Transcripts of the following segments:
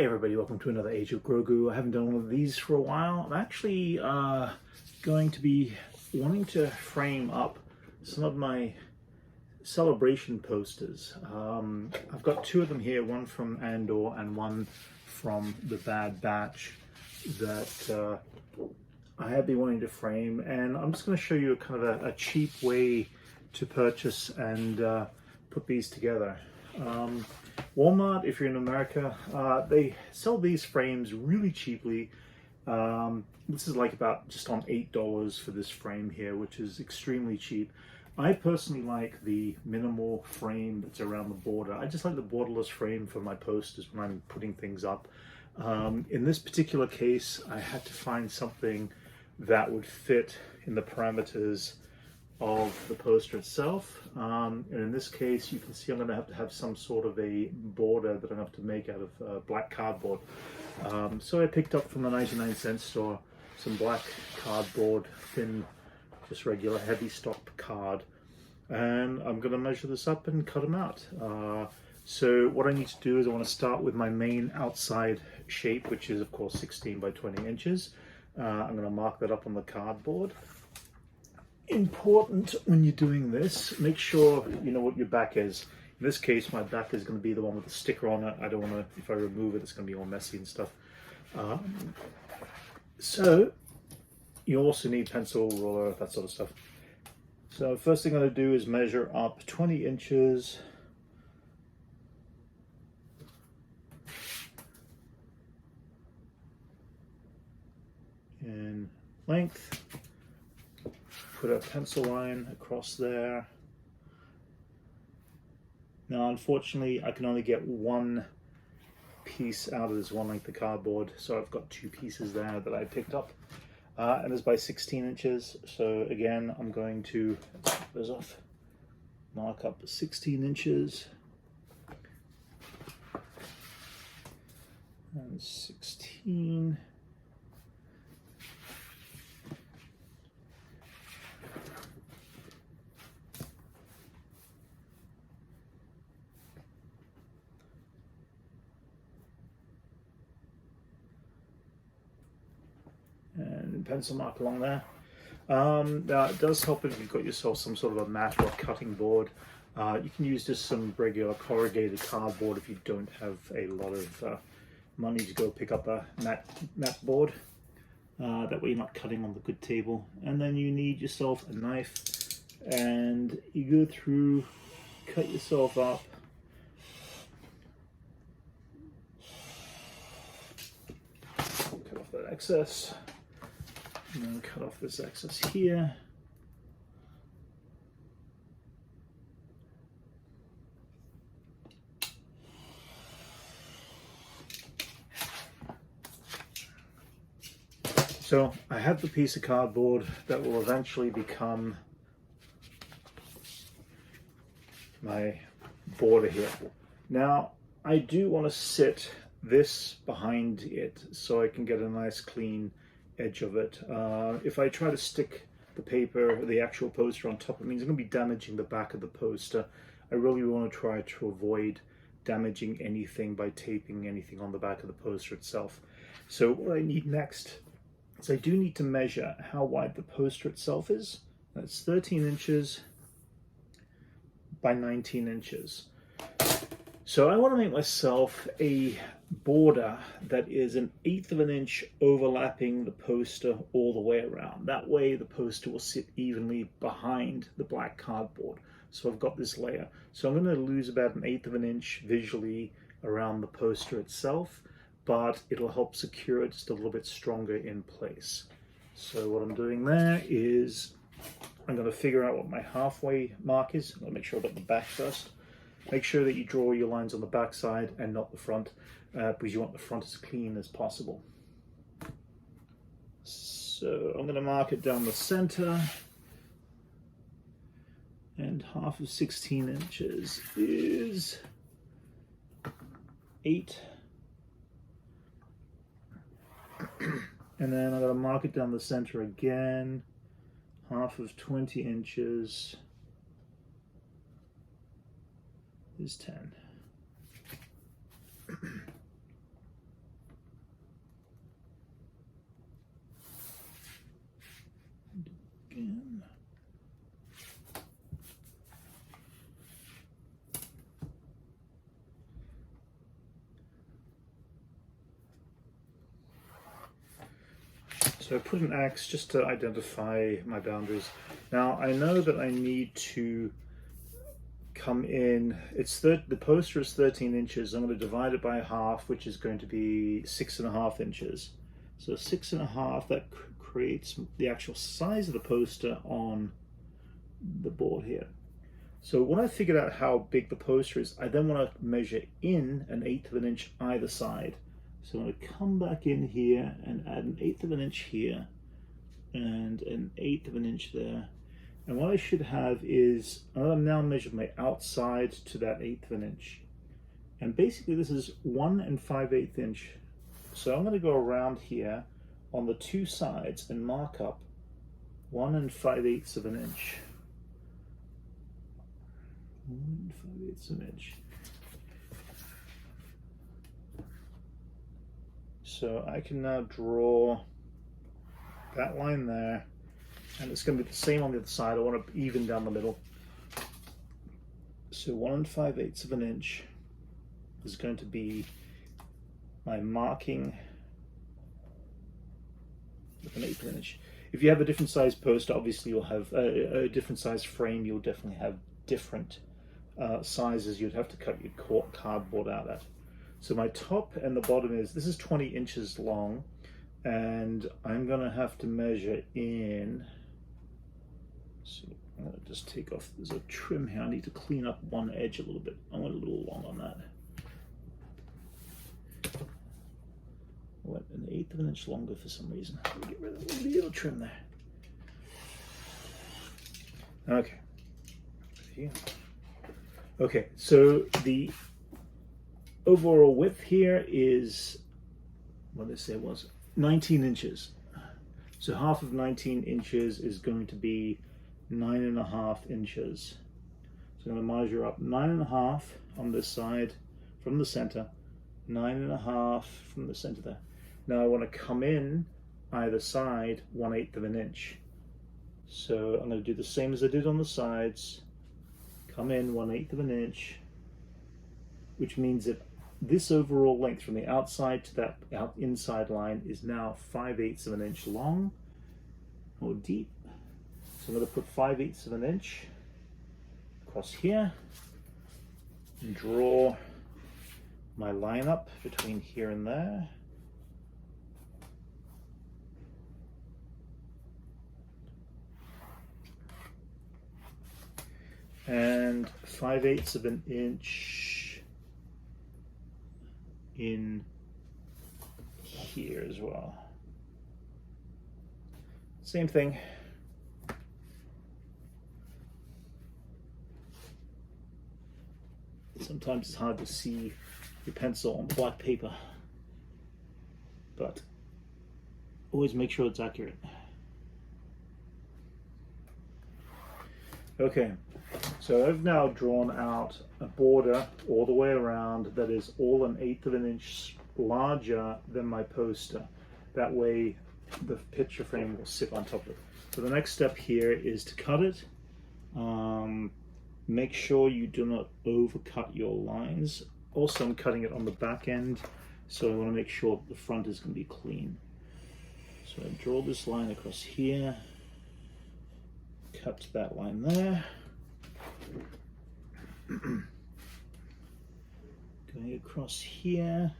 Hey everybody, welcome to another Age of Grogu. I haven't done one of these for a while. I'm actually going to be wanting to frame up some of my celebration posters. I've got two of them here, one from Andor and one from the Bad Batch that I have been wanting to frame, and I'm just going to show you a kind of a cheap way to purchase and put these together. Walmart, if you're in America, they sell these frames really cheaply. This is like about just on $8 for this frame here, which is extremely cheap. I personally like the minimal frame that's around the border. I just like the borderless frame for my posters when I'm putting things up. In this particular case, I had to find something that would fit in the parameters of the poster itself, and in this case you can see I'm going to have some sort of a border that I'm going to have to make out of black cardboard. So I picked up from the 99-cent store some black cardboard, thin, just regular heavy stock card, and I'm going to measure this up and cut them out. So what I need to do is I want to start with my main outside shape, which is of course 16 by 20 inches. I'm going to mark that up on the cardboard. Important when you're doing this, make sure you know what your back is. In this case, my back is going to be the one with the sticker on it. I don't want to, if I remove it, it's going to be all messy and stuff. So you also need pencil, ruler, that sort of stuff. So first thing I'm going to do is measure up 20 inches. In length. Put a pencil line across there. Now unfortunately I can only get one piece out of this one length of cardboard, so I've got two pieces there that I picked up, and it's by 16 inches. So again, I'm going to cut those off, mark up 16 inches and 16. And pencil mark along there. Now it does help if you've got yourself some sort of a mat or cutting board. You can use just some regular corrugated cardboard if you don't have a lot of money to go pick up a mat board. That way you're not cutting on the good table. And then you need yourself a knife, and you go through, cut yourself up. Cut off that excess. And then cut off this excess here. So I have the piece of cardboard that will eventually become my border here. Now I do want to sit this behind it so I can get a nice clean edge of it. If I try to stick the paper, the actual poster on top, it means I'm going to be damaging the back of the poster. I really want to try to avoid damaging anything by taping anything on the back of the poster itself. So what I need next is I do need to measure how wide the poster itself is. That's 13 inches by 19 inches. So I want to make myself a border that is 1/8 of an inch overlapping the poster all the way around. That way the poster will sit evenly behind the black cardboard. So I've got this layer. So I'm going to lose about 1/8 of an inch visually around the poster itself, but it'll help secure it just a little bit stronger in place. So what I'm doing there is I'm going to figure out what my halfway mark is. I'll make sure I've got the back first. Make sure that you draw your lines on the back side and not the front, because you want the front as clean as possible. So I'm going to mark it down the center, and half of 16 inches is 8. And then I'm going to mark it down the center again, half of 20 inches is 10. So I put an X just to identify my boundaries. Now I know that I need to come in, the poster is 13 inches. I'm going to divide it by half, which is going to be 6.5 inches. So 6.5, that creates the actual size of the poster on the board here. So when I figured out how big the poster is, I then want to measure in 1/8 of an inch either side. So I'm going to come back in here and add 1/8 of an inch here and 1/8 of an inch there. And what I should have is, I'm now measured my outside to that 1/8 of an inch. And basically this is 1 5/8 inch. So I'm going to go around here on the two sides and mark up 1 5/8 of an inch. 1 5/8 of an inch. So I can now draw that line there, and it's going to be the same on the other side. I want to even down the middle. So 1 5/8 of an inch is going to be my marking with 1/8 of an inch. If you have a different size poster, obviously you'll have a different size frame. You'll definitely have different sizes you'd have to cut your cardboard out at. So my top and the bottom this is 20 inches long, and I'm going to have to measure in. So I'm going to just take off, there's a trim here. I need to clean up one edge a little bit. I went a little long on that. I went 1/8 of an inch longer for some reason. Let me get rid of the little trim there. Okay. Here. Okay, so the overall width here is, what did I say it was? 19 inches. So half of 19 inches is going to be 9.5 inches. So I'm going to measure up 9.5 on this side from the center, 9.5 from the center there. Now I want to come in either side 1/8 of an inch. So I'm going to do the same as I did on the sides. Come in 1/8 of an inch, which means that this overall length from the outside to that inside line is now 5/8 of an inch long or deep. So I'm going to put 5/8 of an inch across here and draw my line up between here and there. And 5/8 of an inch in here as well. Same thing. Sometimes it's hard to see your pencil on black paper, but always make sure it's accurate. Okay, so I've now drawn out a border all the way around that is all 1/8 of an inch larger than my poster. That way the picture frame will sit on top of it. So the next step here is to cut it. Make sure you do not overcut your lines. Also, I'm cutting it on the back end, so I want to make sure that the front is going to be clean. So I draw this line across here, cut that line there. Going across here.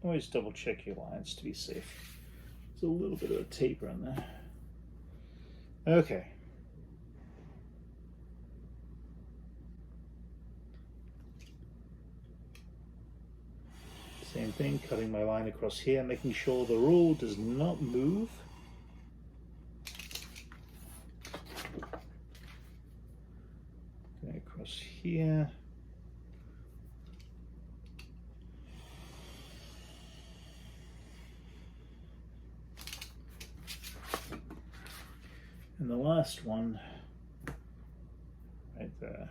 Always double check your lines to be safe. There's a little bit of a taper on there. Okay. Same thing, cutting my line across here, making sure the rule does not move. Going across here. And the last one, right there.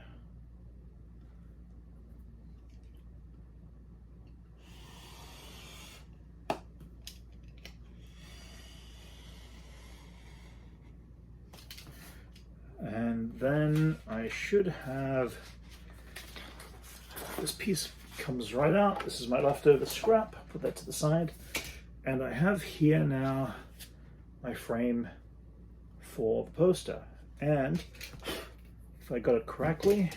then I should have, this piece comes right out. This is my leftover scrap. Put that to the side. And I have here now my frame for the poster. And if I got it correctly,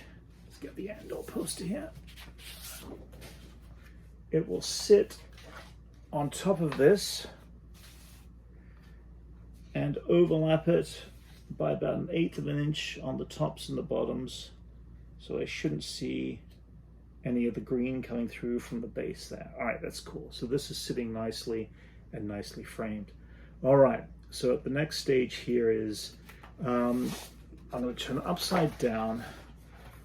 let's get the Andor poster here. It will sit on top of this and overlap it by about 1/8 of an inch on the tops and the bottoms. So I shouldn't see any of the green coming through from the base there. All right, that's cool. So this is sitting nicely and nicely framed. All right, so the next stage here is I'm going to turn it upside down.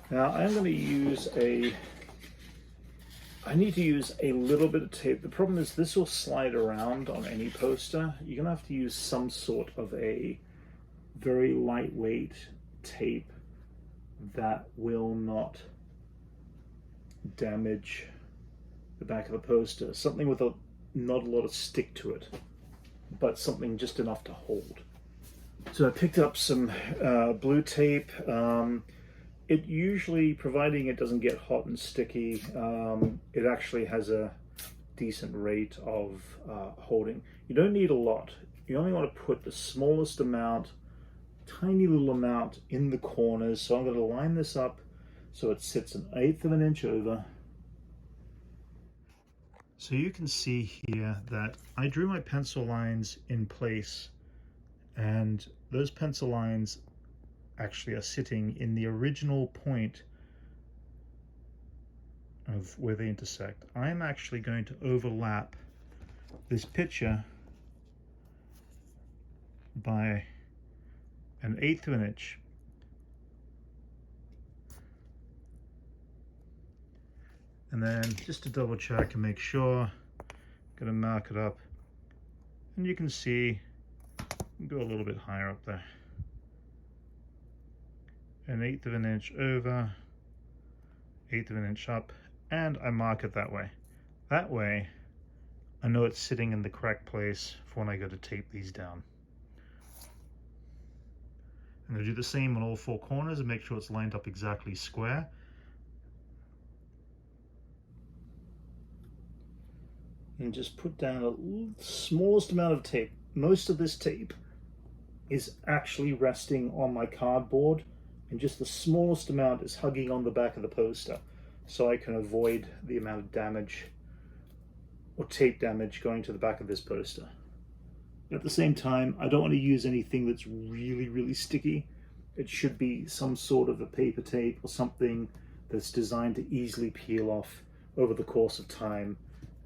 Now I'm going to use I need to use a little bit of tape. The problem is this will slide around on any poster. You're going to have to use some sort of a very lightweight tape that will not damage the back of the poster. Something with not a lot of stick to it, but something just enough to hold. So I picked up some blue tape. It usually, providing it doesn't get hot and sticky, it actually has a decent rate of holding. You don't need a lot. You only want to put the smallest amount, tiny little amount in the corners. So I'm going to line this up so it sits 1/8 of an inch over. So you can see here that I drew my pencil lines in place, and those pencil lines actually are sitting in the original point of where they intersect. I'm actually going to overlap this picture by 1/8 of an inch. And then just to double check and make sure, I'm going to mark it up. And you can see, go a little bit higher up there. 1/8 of an inch over, 1/8 of an inch up, and I mark it that way. That way, I know it's sitting in the correct place for when I go to tape these down. I'm going to do the same on all 4 corners and make sure it's lined up exactly square. And just put down the smallest amount of tape. Most of this tape is actually resting on my cardboard, and just the smallest amount is hugging on the back of the poster, so I can avoid the amount of damage or tape damage going to the back of this poster. At the same time, I don't want to use anything that's really sticky. It should be some sort of a paper tape or something that's designed to easily peel off over the course of time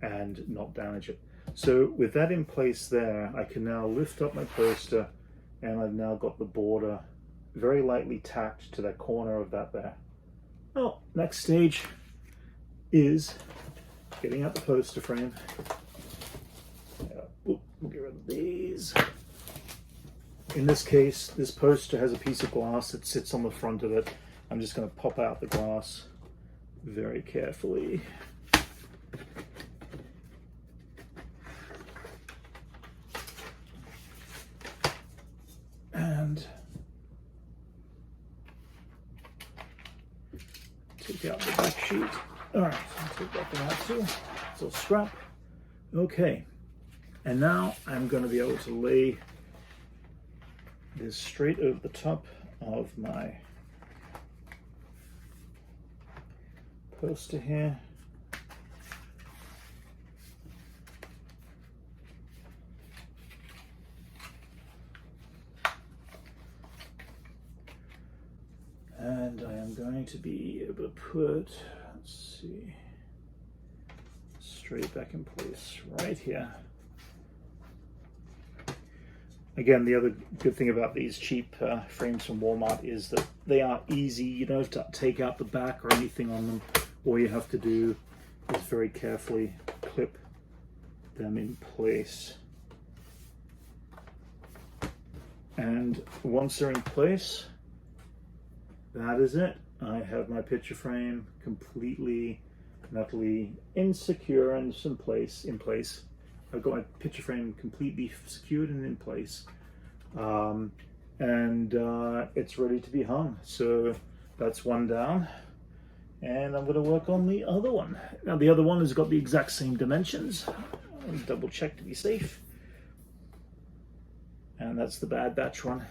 and not damage it. So with that in place there, I can now lift up my poster, and I've now got the border very lightly tacked to that corner of that there. Well, next stage is getting out the poster frame. We'll get rid of these. In this case, this poster has a piece of glass that sits on the front of it. I'm just going to pop out the glass very carefully. And take out the back sheet. All right, I'll take that thing out too. It's all scrap. Okay, and now I'm going to be able to lay this straight over the top of my poster here. And I am going to be able to put, let's see, straight back in place right here. Again, the other good thing about these cheap frames from Walmart is that they are easy. You don't have to take out the back or anything on them. All you have to do is very carefully clip them in place. And once they're in place, that is it. I have my picture frame completely and utterly insecure and in place. I've got my picture frame completely secured and in place. and it's ready to be hung. So that's one down, and I'm going to work on the other one. Now the other one has got the exact same dimensions. I'll double check to be safe. And that's the Bad Batch one.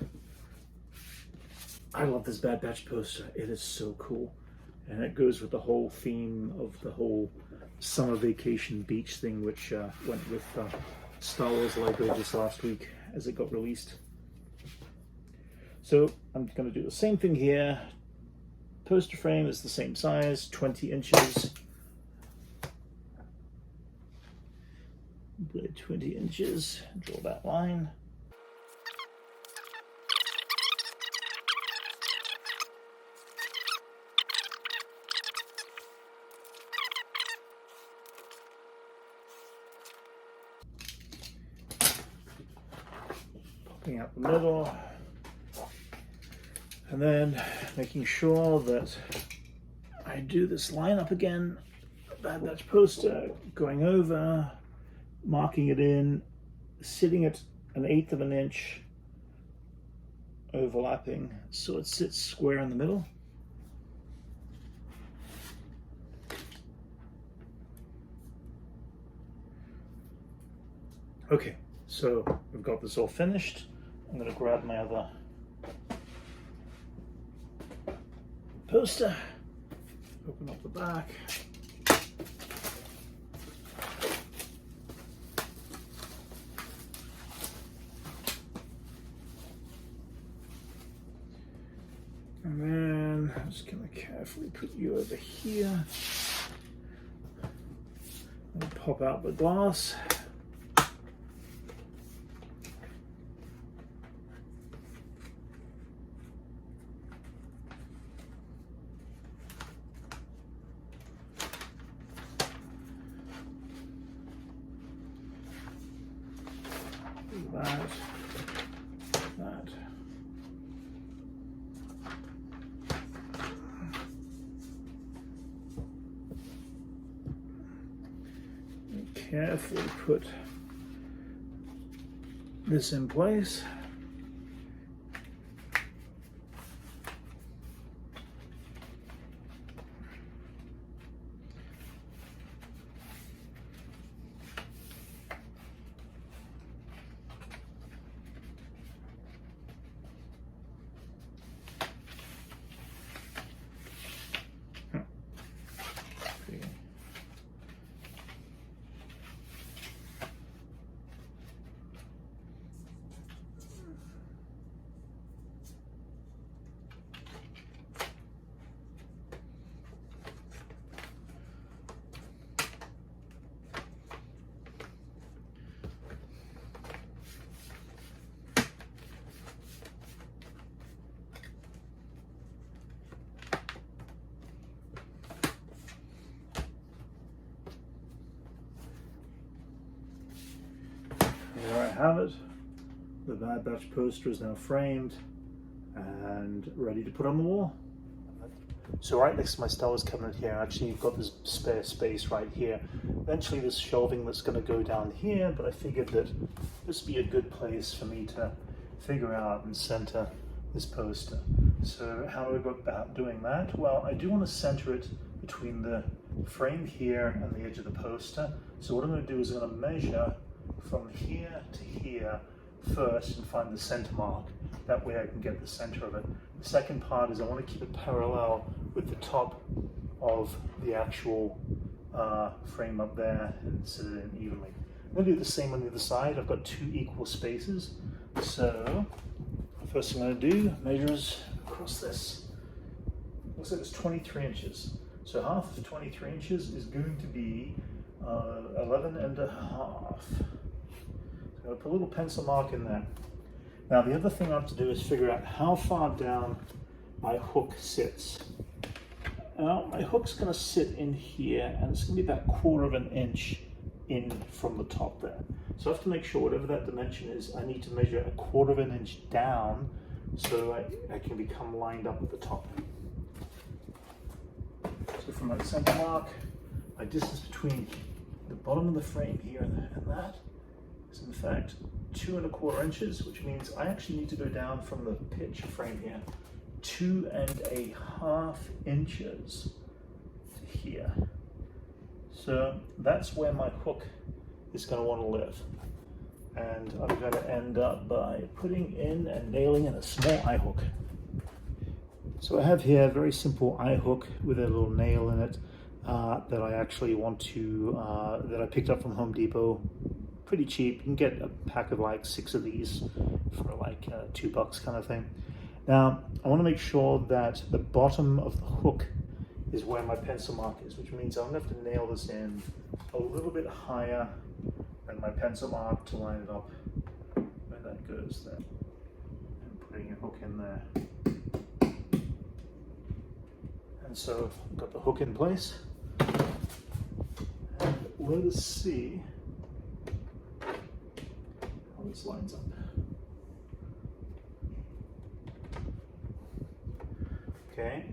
I love this Bad Batch poster. It is so cool. And it goes with the whole theme of the whole summer vacation beach thing, which went with Star Wars Lego just last week as it got released. So I'm going to do the same thing here. Poster frame is the same size, 20 inches. 20 inches, draw that line. Popping out the middle. And then making sure that I do this line up again, Bad Batch poster, going over, marking it in, sitting at 1/8 of an inch, overlapping so it sits square in the middle. Okay, so we've got this all finished. I'm going to grab my other poster, open up the back. And then I'm just going to carefully put you over here and pop out the glass. That. And carefully put this in place. There I have it. The Bad Batch poster is now framed and ready to put on the wall. So right next to my Star Wars cabinet here, actually you've got this spare space right here. Eventually there's shelving that's going to go down here, but I figured that this would be a good place for me to figure out and center this poster. So how do I go about doing that? Well, I do want to center it between the frame here and the edge of the poster. So what I'm going to do is I'm going to measure from here to here first and find the center mark. That way I can get the center of it. The second part is I want to keep it parallel with the top of the actual frame up there and set it in evenly. I'm going to do the same on the other side. I've got 2 equal spaces. So the first thing I'm going to do, measures across this. Looks like it's 23 inches. So half of 23 inches is going to be 11 and a half. So I'll put a little pencil mark in there. Now the other thing I have to do is figure out how far down my hook sits. Now my hook's going to sit in here, and it's going to be about 1/4 of an inch in from the top there. So I have to make sure whatever that dimension is, I need to measure 1/4 of an inch down so I can become lined up at the top. So from my center mark, my distance between the bottom of the frame here and that is in fact 2¼ inches, which means I actually need to go down from the picture frame here 2½ inches to here. So that's where my hook is going to want to live. And I'm going to end up by putting in and nailing in a small eye hook. So I have here a very simple eye hook with a little nail in it that I actually want to, that I picked up from Home Depot. Pretty cheap. You can get a pack of like 6 of these for like $2 kind of thing. Now, I want to make sure that the bottom of the hook is where my pencil mark is, which means I'm going to have to nail this in a little bit higher than my pencil mark to line it up where that goes there. And putting a hook in there. And so I've got the hook in place. And let us see how this lines up. Okay,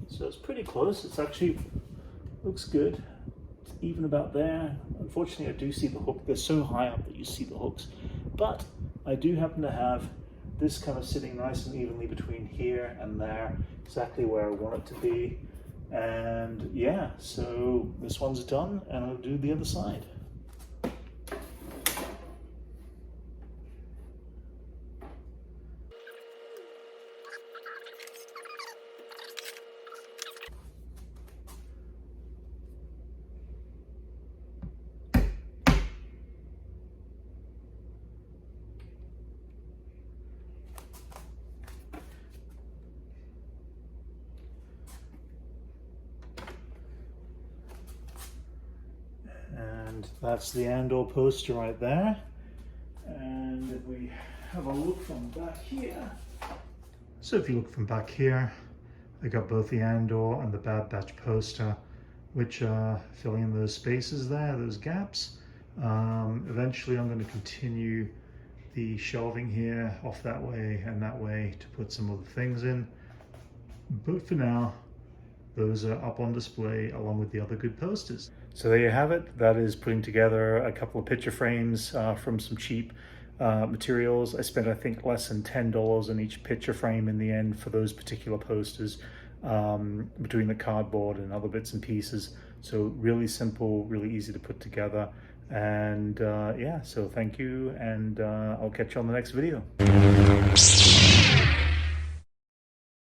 so it's pretty close. It's actually looks good. It's even about there. Unfortunately, I do see the hook. They're so high up that you see the hooks, but I do happen to have this kind of sitting nice and evenly between here and there, exactly where I want it to be. And yeah, so this one's done, and I'll do the other side. And that's the Andor poster right there. And if we have a look from back here. So if you look from back here, I got both the Andor and the Bad Batch poster, which are filling in those spaces there, those gaps. Eventually I'm going to continue the shelving here off that way and that way to put some other things in. But for now, those are up on display along with the other good posters. So there you have it. That is putting together a couple of picture frames from some cheap materials. I spent, I think, less than $10 on each picture frame in the end for those particular posters, between the cardboard and other bits and pieces. So really simple, really easy to put together. And yeah, so thank you, and I'll catch you on the next video.